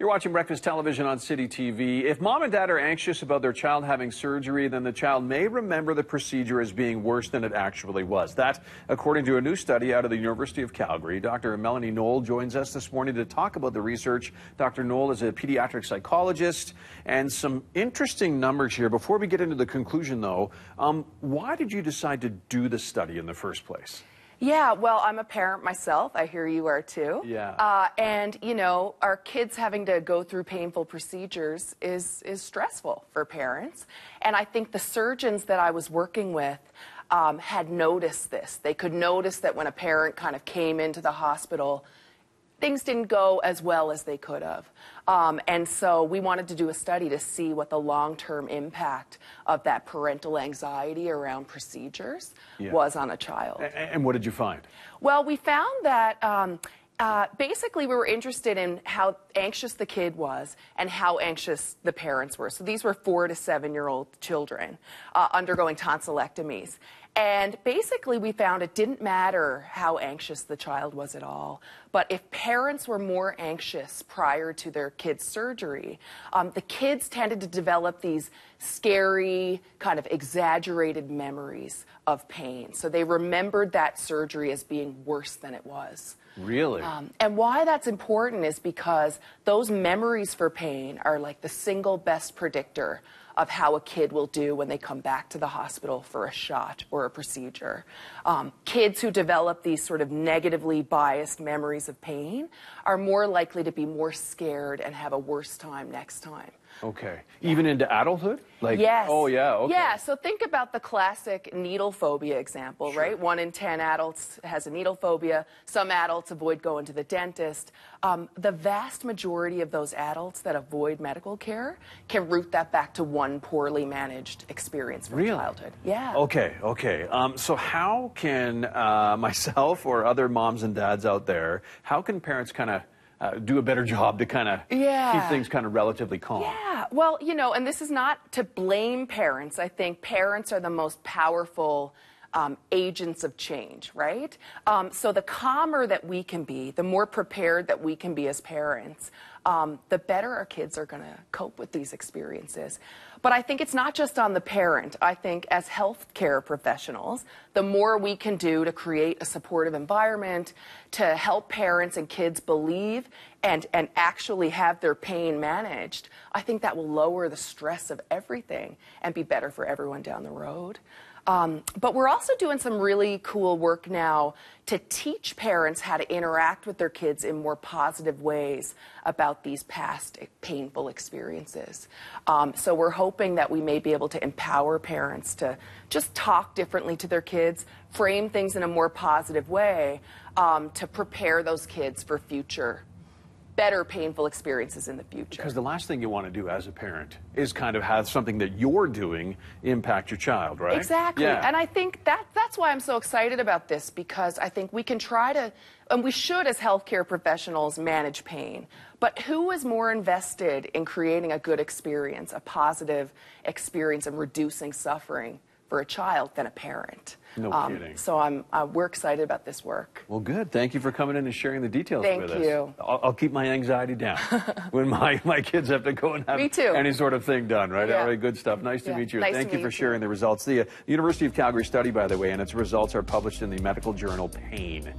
You're watching Breakfast Television on City TV. If mom and dad are anxious about their child having surgery, then the child may remember the procedure as being worse than it actually was. That, according to a new study out of the University of Calgary. Dr. Melanie Knoll joins us this morning to talk about the research. Dr. Knoll is a pediatric psychologist, and some interesting numbers here. Before we get into the conclusion, though, why did you decide to do the study in the first place? Yeah, well, I'm a parent myself. I hear you are too. Yeah. And, you know, our kids having to go through painful procedures is stressful for parents. And I think the surgeons that I was working with had noticed this. They could notice that when a parent kind of came into the hospital, things didn't go as well as they could have. And so we wanted to do a study to see what the long-term impact of that parental anxiety around procedures was on a child. And what did you find? Well, we found that basically we were interested in how anxious the kid was and how anxious the parents were. So these were 4 to 7-year-old children undergoing tonsillectomies. And basically we found it didn't matter how anxious the child was at all, but if parents were more anxious prior to their kid's surgery, the kids tended to develop these scary, kind of exaggerated memories of pain. So they remembered that surgery as being worse than it was. Really? And why that's important is because those memories for pain are like the single best predictor of how a kid will do when they come back to the hospital for a shot or a procedure. Kids who develop these sort of negatively biased memories of pain are more likely to be more scared and have a worse time next time. Okay. Even into adulthood? Like, yes. Oh, yeah. Okay. Yeah, so think about the classic needle phobia example, Sure. right? 1 in 10 adults has a needle phobia. Some adults avoid going to the dentist. The vast majority of those adults that avoid medical care can root that back to one poorly managed experience from childhood. Yeah. Okay, okay. So how can myself or other moms and dads out there, how can parents kind of do a better job to kind of keep things kind of relatively calm? Yeah, well, you know, and this is not to blame parents. I think parents are the most powerful agents of change, right? So the calmer that we can be, the more prepared that we can be as parents, the better our kids are going to cope with these experiences. But I think it's not just on the parent. I think as healthcare professionals, the more we can do to create a supportive environment, to help parents and kids believe and actually have their pain managed, I think that will lower the stress of everything and be better for everyone down the road. But we're also doing some really cool work now to teach parents how to interact with their kids in more positive ways about these past painful experiences. So we're hoping that we may be able to empower parents to just talk differently to their kids, frame things in a more positive way, to prepare those kids for future better painful experiences in the future. Because the last thing you want to do as a parent is kind of have something that you're doing impact your child, right? Exactly. Yeah. And I think that's why I'm so excited about this, because I think we can try to, and we should as healthcare professionals, manage pain. But who is more invested in creating a good experience, a positive experience, and reducing suffering for a child than a parent? No kidding. So we're excited about this work. Well, good. Thank you for coming in and sharing the details with us. Thank you. I'll keep my anxiety down when my kids have to go and have Me too. any sort of thing done, right? Yeah. All right, good stuff. Nice to meet you. Nice Thank to you for meet sharing the results. The University of Calgary study, by the way, and its results are published in the medical journal Pain.